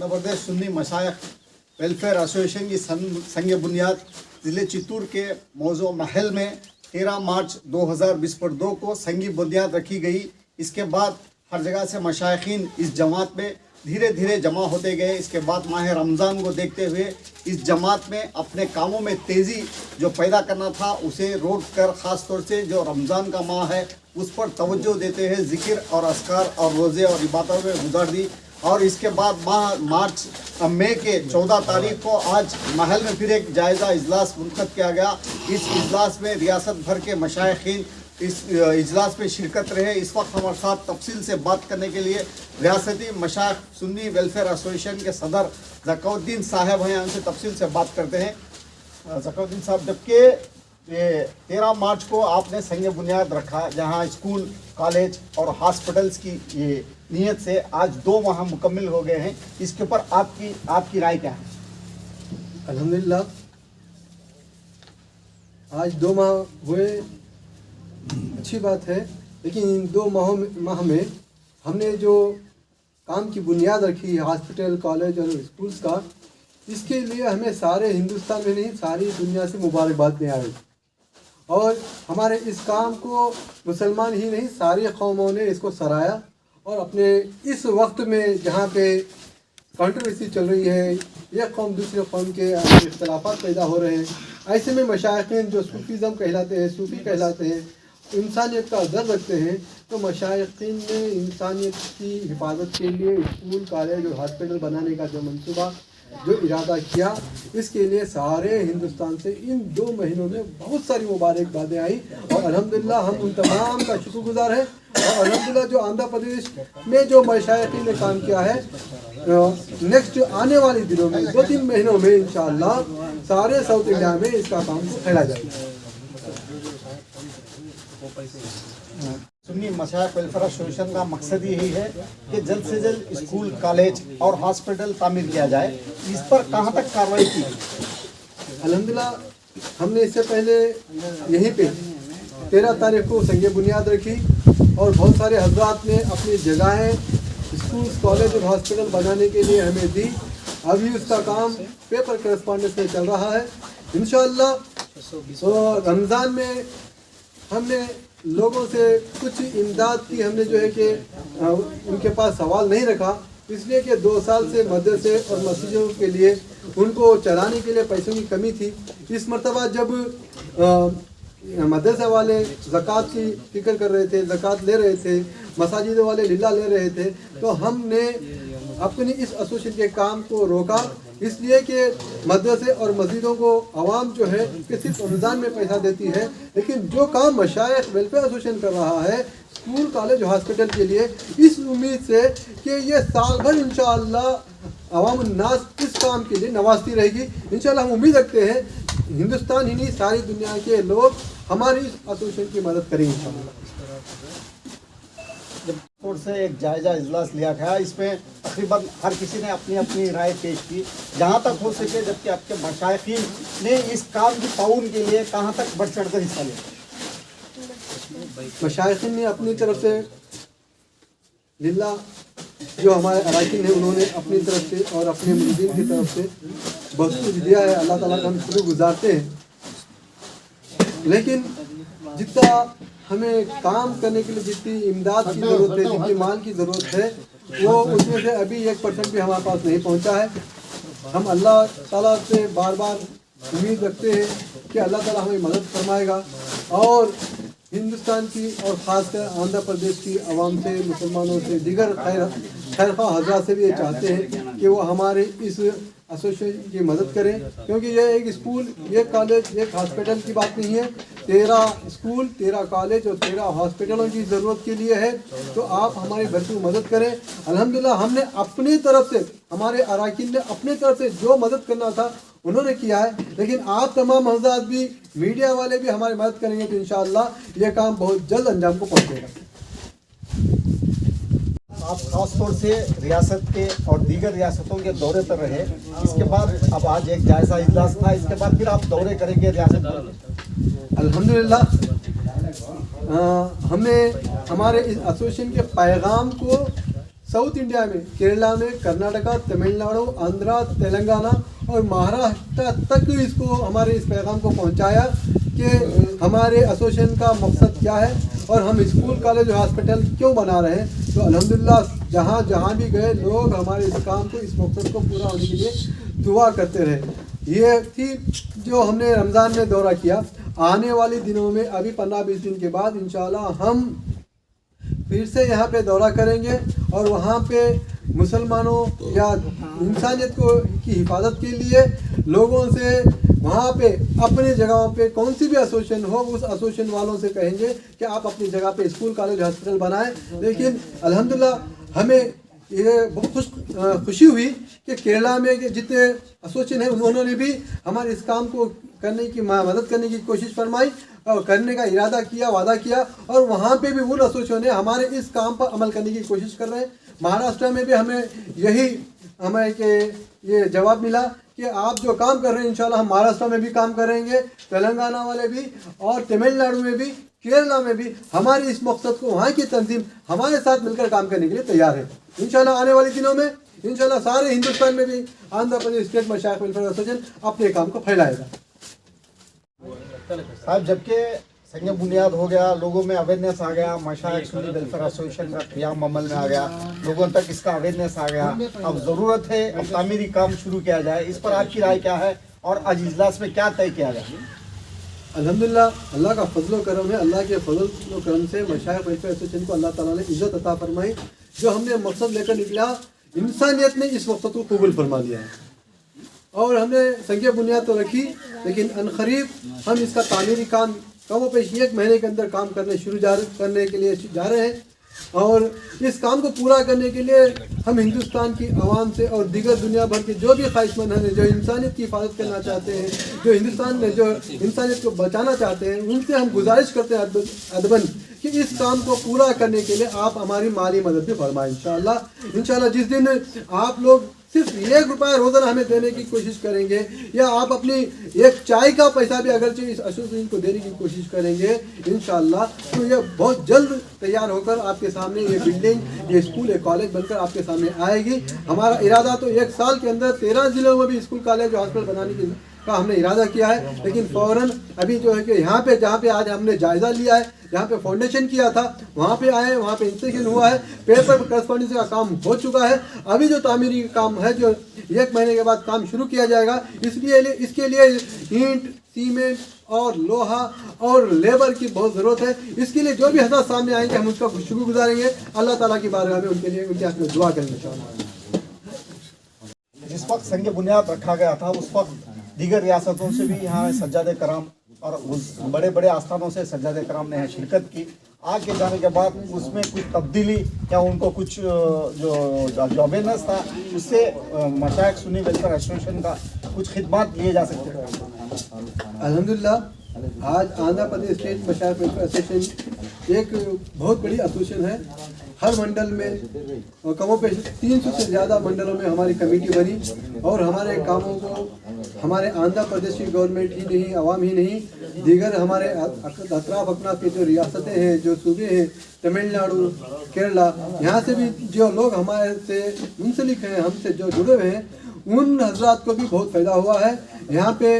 प्रदेश सुन्नी मशाइख welfare association की संग बुनियाद ज़िले चित्तूर के मौजू महल में 13 मार्च 2022 को संगी बुनियाद रखी गई। इसके बाद हर जगह से मशाइखीन इस जमात में धीरे धीरे जमा होते गए। इसके बाद माह रमज़ान को देखते हुए इस जमात में अपने कामों में तेज़ी जो पैदा करना था उसे रोक कर ख़ास तौर से जो रमज़ान का माह है उस पर तवज्जो देते हुए ज़िक्र और अस्कार और रोज़े और इबादतों में गुजार दी। और इसके बाद मई के 14 तारीख को आज महल में फिर एक जायज़ा इजलास मुनक़द किया गया। इस इजलास में रियासत भर के मशाइखीन इस इजलास में शिरकत रहे। इस वक्त हमारे साथ तफसील से बात करने के लिए रियासती मशाइख सुन्नी वेलफेयर एसोसिएशन के सदर ज़काउद्दीन साहब हैं। उनसे तफसील से बात करते हैं। ज़काउद्दीन साहब, जबकि ये 13 मार्च को आपने संग बुनियाद रखा जहां स्कूल, कॉलेज और हॉस्पिटल्स की ये नीयत से आज 2 माह मुकम्मल हो गए हैं, इसके ऊपर आपकी राय क्या है? अल्हम्दुलिल्लाह, आज 2 माह हुए, अच्छी बात है। लेकिन इन 2 माह में हमने जो काम की बुनियाद रखी हॉस्पिटल, कॉलेज और स्कूल्स का, इसके लिए हमें सारे हिंदुस्तान में नहीं सारी दुनिया से मुबारकबाद दें आए। और हमारे इस काम को मुसलमान ही नहीं सारी कौमों ने इसको सराहा। और अपने इस वक्त में जहाँ पे कंट्रोवर्सी चल रही है, एक कौम दूसरे कौम के इख्तलाफात पैदा हो रहे हैं, ऐसे में मशाइखीन जो सूफीज़म कहलाते हैं, सूफ़ी कहलाते हैं, इंसानियत का दर्द रखते हैं, तो मशाइखीन ने इंसानियत की हिफाजत के लिए स्कूल, कॉलेज और हॉस्पिटल बनाने का जो मंसूबा, जो इरादा किया, इसके लिए सारे हिंदुस्तान से इन 2 महीनों में बहुत सारी मुबारकबादें आई। और अल्हम्दुलिल्लाह हम उन तमाम का शुक्रगुजार है। और अल्हम्दुलिल्लाह जो आंध्र प्रदेश में जो मशाइखीन ने काम किया है, नेक्स्ट आने वाले दिनों में 2-3 महीनों में इंशाअल्लाह सारे साउथ इंडिया में इसका काम फैला जाएगा। सुन्नी मशाइख वेलफेयर एसोसिएशन का मकसद यही है कि जल्द से जल्द स्कूल, कॉलेज और हॉस्पिटल तामीर किया जाए। इस पर कहाँ तक कार्रवाई की? अल्हम्दुलिल्लाह, हमने इससे पहले यहीं पे 13 तारीख को संग बुनियाद रखी और बहुत सारे हजरात ने अपनी जगहें स्कूल, कॉलेज और हॉस्पिटल बनाने के लिए हमें दी। अभी उसका काम पेपर करस्पॉन्डेंस में चल रहा है। इंशाअल्लाह तो रमज़ान में हमने लोगों से कुछ इमदाद की, हमने जो है कि उनके पास सवाल नहीं रखा, इसलिए कि 2 साल से मदरसे और मस्जिदों के लिए उनको चलाने के लिए पैसों की कमी थी। इस मरतबा जब मदरसे वाले ज़कात की फिक्र कर रहे थे, ज़कात ले रहे थे, मसाजिद वाले लिल्ला ले रहे थे, तो हमने अपनी इस एसोसिएशन के काम को रोका, इसलिए कि मदरसे और मस्जिदों को आवाम जो है कि सिर्फ रमज़ान में पैसा देती है, लेकिन जो काम मशाइख वेलफेयर एसोसिएशन कर रहा है स्कूल, कॉलेज, हॉस्पिटल के लिए, इस उम्मीद से कि ये साल भर इंशाअल्लाह अवाम उन्नास इस काम के लिए नवाजती रहेगी। इंशाअल्लाह हम उम्मीद रखते हैं हिंदुस्तान ही नहीं सारी दुनिया के लोग हमारी इस एसोसिएशन की मदद करेंगे इंशाअल्लाह। से एक जायज़ा इजलास लिया गया, इसमें तकरीबन हर किसी ने अपनी अपनी राय पेश की जहाँ तक हो सके, जबकि आपके मशाइखीन ने इस काम की ताउन के लिए कहाँ तक बढ़ चढ़ कर हिस्सा लिया? मशाइखीन ने अपनी तरफ से लिल्ला, जो हमारे अराकीन हैं उन्होंने अपनी तरफ से और अपने मुरीदीन की तरफ से बहुत कुछ दिया है। अल्लाह ताला का हम शुक्र गुजारते हैं। लेकिन जितना हमें काम करने के लिए जितनी इमदाद की ज़रूरत है, जितनी माल की ज़रूरत है, वो उसमें से अभी 1% भी हमारे पास नहीं पहुंचा है। हम अल्लाह ताला से बार बार उम्मीद रखते हैं कि अल्लाह ताला हमें मदद फरमाएगा। और हिंदुस्तान की और ख़ासकर आंध्र प्रदेश की आवाम से, मुसलमानों से, दीगर खैरखा हज़रात से भी ये चाहते हैं कि वो हमारे इस एसोसिएशन की मदद करें, क्योंकि यह एक स्कूल, एक कॉलेज, एक हॉस्पिटल की बात नहीं है। 13 स्कूल, 13 कॉलेज और 13 हॉस्पिटलों की ज़रूरत के लिए है। तो आप हमारी भरपूर मदद करें। अल्हम्दुलिल्लाह हमने अपनी तरफ से, हमारे अराकीन ने अपनी तरफ से जो मदद करना था उन्होंने किया है। लेकिन आप तमाम हज़रात भी, मीडिया वाले भी हमारी मदद करेंगे तो इंशाअल्लाह ये काम बहुत जल्द अंजाम को पहुँचेगा। आप खास तौर से रियासत के और दीगर रियासतों के दौरे पर रहे, इसके बाद अब आज एक जायज़ा इजलास था, इसके बाद फिर आप दौरे करेंगे रियासत पर? अल्हम्दुलिल्लाह हमने हमारे इस एसोसिएशन के पैगाम को साउथ इंडिया में, केरला में, कर्नाटका, तमिलनाडु, आंध्रा, तेलंगाना और महाराष्ट्र तक इसको हमारे इस पैगाम को पहुंचाया कि हमारे एसोसिएशन का मकसद क्या है और हम स्कूल, कॉलेज, हॉस्पिटल क्यों बना रहे हैं। तो अल्हम्दुलिल्लाह जहाँ जहाँ भी गए लोग हमारे इस काम को, इस मकसद को पूरा होने के लिए दुआ करते रहे। ये थी जो हमने रमज़ान में दौरा किया। आने वाले दिनों में अभी 15-20 दिन के बाद इंशाल्लाह हम फिर से यहाँ पे दौरा करेंगे और वहाँ पे मुसलमानों या इंसानियत को की हिफाजत के लिए लोगों से वहाँ पे अपनी जगहों पे कौन सी भी एसोसिएशन हो उस एसोसिएशन वालों से कहेंगे कि आप अपनी जगह पे स्कूल, कॉलेज, हॉस्पिटल बनाएं। लेकिन अल्हम्दुलिल्लाह हमें ये बहुत खुशी हुई कि केरला में जितने एसोसिएशन हैं उन्होंने भी हमारे इस काम को करने की मदद करने की कोशिश फरमाई और करने का इरादा किया, वादा किया और वहाँ पे भी वो एसोसिएशन है हमारे इस काम पर अमल करने की कोशिश कर रहे हैं। महाराष्ट्र में भी हमें ये जवाब मिला कि आप जो काम कर रहे हैं इंशाल्लाह हम महाराष्ट्र में भी काम करेंगे, तेलंगाना वाले भी और तमिलनाडु में भी, केरला में भी हमारे इस मकसद को वहाँ की तंजीम हमारे साथ मिलकर काम करने के लिए तैयार है। इंशाल्लाह आने वाले दिनों में इंशाल्लाह सारे हिंदुस्तान में भी आंध्र प्रदेश स्टेट मशाइख वेलफेयर एसोसिएशन अपने काम को फैलाएगा। साहब, जबकि संग बुनियाद हो गया, लोगों में अवेयरनेस आ गया, मशाइख सुन्नी वेलफेयर एसोसिएशन का क़याम अमल में आ गया, लोगों तक इसका अवेयरनेस आ गया, अब ज़रूरत है अब तामीरी काम शुरू किया जाए, इस पर आपकी राय क्या है और आज इजलास में क्या तय किया गया? अल्हम्दुलिल्लाह अल्लाह का फजल करम है। अल्लाह के फजल करम से मशाइख वेलफेयर एसोसिएशन को अल्लाह ताला ने इज़्ज़त अता फरमाई। जो हमने मकसद लेकर निकला, इंसानियत ने इस मकसद को कबूल फरमा लिया है और हमने संग बुनियाद तो रखी, लेकिन अनकरीब हम इसका तामीरी काम कम पेश 1 महीने के अंदर काम करने के लिए जा रहे हैं और इस काम को पूरा करने के लिए हम हिंदुस्तान की आवाम से और दीगर दुनिया भर के जो भी ख्वाहिशमंद हैं, जो इंसानियत की हिफाजत करना चाहते हैं, जो हिंदुस्तान में जो इंसानियत को बचाना चाहते हैं, उनसे हम गुजारिश करते हैं अदबन कि इस काम को पूरा करने के लिए आप हमारी माली मदद भी फरमाएं। इंशाल्लाह जिस दिन आप लोग सिर्फ 1 रुपया रोज़ाना हमें देने की कोशिश करेंगे या आप अपनी एक चाय का पैसा भी अगरचे इस एसोसिएशन को देने की कोशिश करेंगे इंशाल्लाह, तो ये बहुत जल्द तैयार होकर आपके सामने ये बिल्डिंग, ये स्कूल, ये कॉलेज बनकर आपके सामने आएगी। हमारा इरादा तो 1 साल के अंदर 13 ज़िलों में भी स्कूल, कॉलेज, हॉस्पिटल बनाने का हमने इरादा किया है। लेकिन फ़ौरन अभी जो है कि यहाँ पे जहाँ पे आज हमने जायज़ा लिया है, जहाँ पे फाउंडेशन किया था वहाँ पे आए, वहाँ पे इंस्पेक्शन हुआ है, पेपर करस्पॉन्डेंस का काम हो चुका है। अभी जो तामीरी काम है जो 1 महीने के बाद काम शुरू किया जाएगा, इसके लिए ईंट, सीमेंट और लोहा और लेबर की बहुत ज़रूरत है। इसके लिए जो भी हज़रात सामने आएंगे हम उसका शुक्र गुजारेंगे, अल्लाह ताला की बारगाह में उनके लिए उनके हाथ में दुआ करेंगे इंशाअल्लाह। जिस वक्त संग बुनियाद रखा गया था उस वक्त दीगर रियासतों से भी यहाँ सज्जादे कराम और उस बड़े बड़े आस्थानों से सज्जादे कराम ने यहाँ शिरकत की। आगे जाने के बाद उसमें कुछ तब्दीली या उनको कुछ जो अवेयरनेस था उससे मशाइख सुन्नी वेलफेयर एसोसिएशन का कुछ खिदमत लिए जा सकते हैं? अल्हम्दुलिल्लाह आज आंध्र प्रदेश स्टेट मशाइख वेलफेयर एसोसिएशन एक बहुत बड़ी एसोसिएशन है। हर मंडल में और कमों पे 300 से ज़्यादा मंडलों में हमारी कमेटी बनी और हमारे कामों को हमारे आंध्र प्रदेश की गवर्नमेंट ही नहीं, आवाम ही नहीं, दीगर हमारे अतराफ अपनाफ की जो रियासतें हैं, जो सूबे हैं, तमिलनाडु, केरला, यहाँ से भी जो लोग हमारे से मुंसलिक हैं, हमसे जो जुड़े हुए हैं, उन हजरात को भी बहुत फ़ायदा हुआ है। यहाँ पे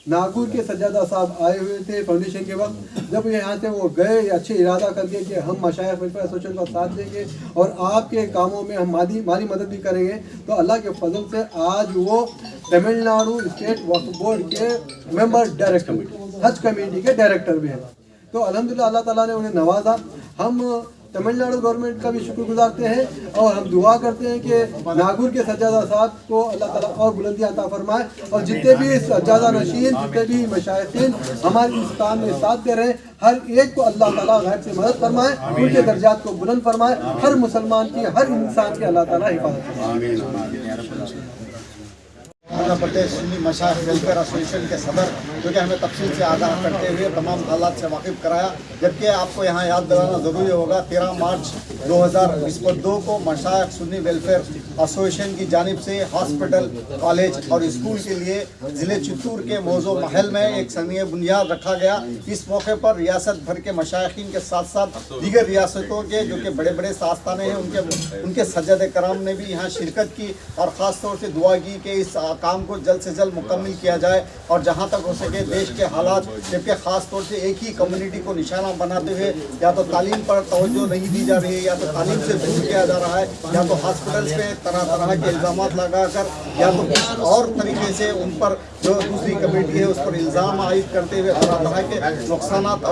नागौर के सज्जादा साहब आए हुए थे फाउंडेशन के वक्त, जब यहाँ से वो गए अच्छे इरादा करके कि हम मशाइख वेलफेयर एसोसिएशन का साथ देंगे और आपके कामों में हम माली मदद भी करेंगे, तो अल्लाह के फजल से आज वो तमिलनाडु स्टेट वक्फ बोर्ड के मेंबर डायरेक्टर, हज कमेटी के डायरेक्टर भी हैं। तो अल्हम्दुलिल्लाह अल्लाह ताला ने उन्हें नवाजा। हम तमिलनाडु गवर्नमेंट का भी शुक्र गुजारते हैं और हम दुआ करते हैं कि नागौर के सज्जादा साहब को अल्लाह ताला और बुलंदी अता फरमाए और जितने भी सज्जादा नशीन, जितने भी मशाइखीन हमारे इस काम में साथ दे रहे हैं, हर एक को अल्लाह ताला गैब से मदद फरमाए, उनके दर्जात को बुलंद फरमाए, हर मुसलमान की, हर इंसान की अल्लाह ताला हिफाजत फरमाए। आंध्र प्रदेश सुन्नी मशाइख वेलफेयर एसोसिएशन के सदर जो कि हमें तफसील से आगाह करते हुए तमाम हालात से वाकिफ कराया। जबकि आपको यहाँ याद दिलाना ज़रूरी होगा 13 मार्च 2022 को मशाइख सुन्नी वेलफेयर एसोसिएशन की जानिब से हॉस्पिटल, कॉलेज और स्कूल के लिए ज़िले चित्तूर के मौजू महल में एक संग बुनियाद रखा गया। इस मौके पर रियासत भर के मशाइखीन के साथ साथ दीगर रियासतों के जो कि बड़े बड़े सास्ताने हैं उनके सज्जाद कराम ने भी यहाँ शिरकत की और ख़ास तौर से दुआ की कि इस काम को जल्द से जल्द मुकम्मल किया जाए और जहाँ तक हो सके देश के हालात, जबकि ख़ास तौर से एक ही कम्युनिटी को निशाना बनाते हुए या तो तालीम पर तवज्जो नहीं दी जा रही है, या तो तालीम से दूर किया जा रहा है, या तो हॉस्पिटल्स में तरह तरह के इल्ज़ाम लगा कर या तो कुछ और तरीके से उन पर जो दूसरी कमेटी है उस पर इल्ज़ाम आयद करते हुए तरह तरह के नुकसानात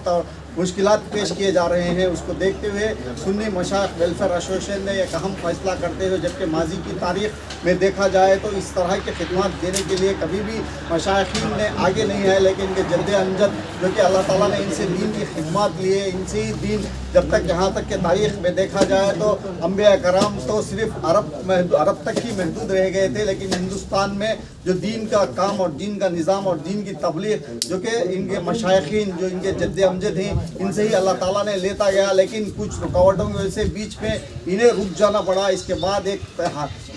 और मुश्किलात पेश किए जा रहे हैं। उसको देखते हुए सुन्नी मशाइख वेलफेयर एसोसिएशन ने एक अहम फैसला करते हुए, जबकि माजी की तारीख में देखा जाए तो इस तरह के खिदमत देने के लिए कभी भी मशाइखीन ने आगे नहीं आए, लेकिन इनके जद्द अमजद जो कि अल्लाह ताला ने इनसे दीन की खिदमत लिए, इनसे ही दीन जब तक यहाँ तक के तारीख में देखा जाए तो अंबिया कराम तो सिर्फ अरब तक ही महदूद रह गए थे, लेकिन हिंदुस्तान में जो दीन का काम और दीन का निज़ाम और दीन की तबलीग जो कि इनके मशाइखीन जो इनके जद्द अमजद हैं इनसे ही अल्लाह ताला ने लेता गया, लेकिन कुछ रुकावटों की वजह से बीच में इन्हें रुक जाना पड़ा। इसके बाद एक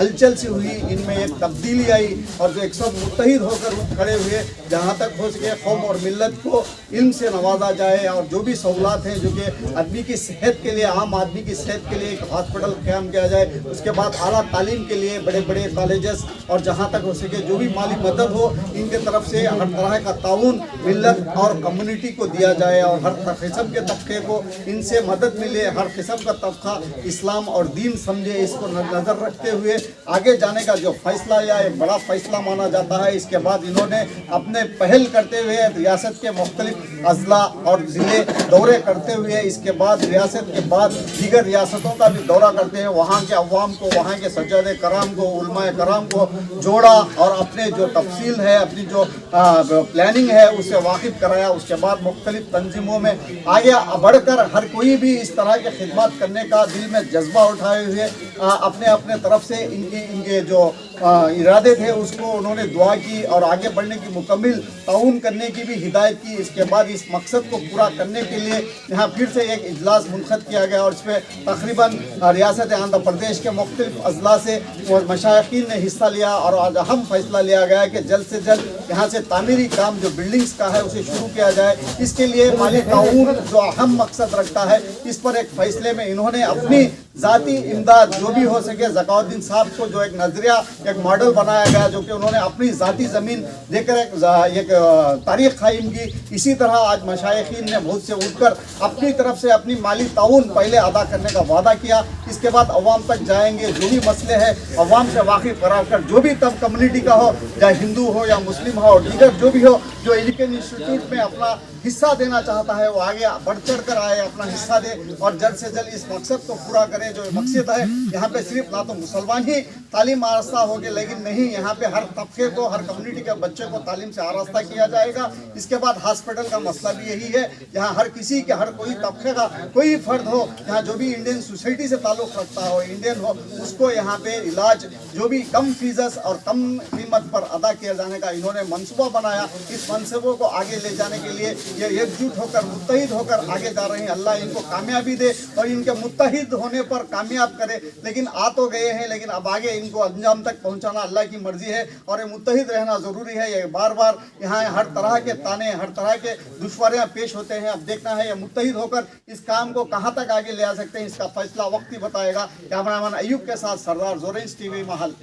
हलचल सी हुई, इनमें एक तब्दीली आई और जो एक सब मुत्तहिद होकर उठ खड़े हुए, जहाँ तक हो सके कौम और मिल्लत को इल्म से नवाजा जाए और जो भी सहूलत हैं जो कि आदमी की सेहत के लिए, आम आदमी की सेहत के लिए एक हॉस्पिटल क़याम किया जाए। उसके बाद आला तालीम के लिए बड़े बड़े कॉलेजेस और जहाँ तक हो सके जो भी माली मदद हो इनके तरफ से हर तरह का ताउन मिल्लत और कम्युनिटी को दिया जाए और हर किस्म के तबके को इनसे मदद मिले, हर किस्म का तबका इस्लाम और दीन समझे। इसको नज़र रखते हुए आगे जाने का जो फैसला या एक बड़ा फैसला माना जाता है। इसके बाद इन्होंने अपने पहल करते हुए रियासत के मुख्तलिफ अजला और ज़िले दौरे करते हुए इसके बाद रियासत के बाद दीगर रियासतों का भी दौरा करते हैं, वहाँ के अवाम को, वहाँ के सज्जाद कराम को, उलमाए कराम को जोड़ा और अपने जो तफसील है, अपनी जो प्लानिंग है उससे वाकिफ कराया। उसके बाद मुख्तलिफ तंजीमों में आगे बढ़कर हर कोई भी इस तरह की खिदमत करने का दिल में जज्बा उठाए हुए अपने अपने तरफ से इनके जो इरादे थे उसको उन्होंने दुआ की और आगे बढ़ने की मुकम्मल ताउन करने की भी हिदायत की। इसके बाद इस मकसद को पूरा करने के लिए यहाँ फिर से एक इजलास मुनक़द किया गया और इसमें तकरीबन रियासत आंध्र प्रदेश के मुख्तलिफ अजला से मशाइखीन ने हिस्सा लिया और आज अहम फैसला लिया गया कि जल्द से जल्द यहाँ से तामीरी काम जो बिल्डिंग्स का है उसे शुरू किया जाए। इसके लिए माली ताउन जो अहम मकसद रखता है, इस पर एक फैसले में इन्होंने अपनी ज़ाती इमदाद जो भी हो सके, ज़काउद्दीन साहब को जो एक नज़रिया, एक मॉडल बनाया गया जो कि उन्होंने अपनी ज़ाती ज़मीन देकर एक तारीख़ कायम की। इसी तरह आज मशाइखीन ने बहुत से उठकर अपनी तरफ से अपनी माली ताउन पहले अदा करने का वादा किया। इसके बाद अवाम तक जाएंगे, जो भी मसले हैं अवाम से वाकिफ़ कराकर, जो भी तब कम्युनिटी का हो, चाहे हिंदू हो या मुस्लिम हो, दीगर जो भी हो, जो एजुकेशन इंस्टीट्यूट में अपना हिस्सा देना चाहता है वो आगे बढ़ चढ़ कर आए, अपना हिस्सा दे और जल्द से जल्द इस मकसद को पूरा करे। जो मकसद है यहाँ पे सिर्फ ना तो मुसलमान ही तालीम आरास्ता होंगे, लेकिन नहीं, यहाँ पे हर तबके को, हर कम्युनिटी के बच्चे को तालीम से आरास्ता किया जाएगा। इसके बाद हॉस्पिटल का मसला भी यही है, यहाँ हर किसी के, हर कोई तबके का कोई फर्द हो, यहाँ जो भी इंडियन सोसाइटी से ताल्लुक़ रखता हो, इंडियन हो, उसको यहाँ पे इलाज जो भी कम फीस और कम कीमत पर अदा किया जाने का इन्होंने मनसूबा बनाया। इस मनसूबों को आगे ले जाने के लिए ये एकजुट होकर, मुत्तहिद होकर आगे जा रहे हैं। अल्लाह इनको कामयाबी दे और इनके मुत्तहिद होने पर कामयाब करे। लेकिन आ तो गए हैं, लेकिन अब आगे इनको अंजाम तक पहुंचाना अल्लाह की मर्जी है और ये मुत्तहिद रहना ज़रूरी है। ये बार बार यहाँ हर तरह के ताने, हर तरह के दुश्वारियाँ पेश होते हैं। अब देखना है ये मुत्तहिद होकर इस काम को कहाँ तक आगे ले आ सकते हैं, इसका फैसला वक्त ही बताएगा। कैमरामैन अयूब के साथ सरदार ज़ोरेंस टीवी महल।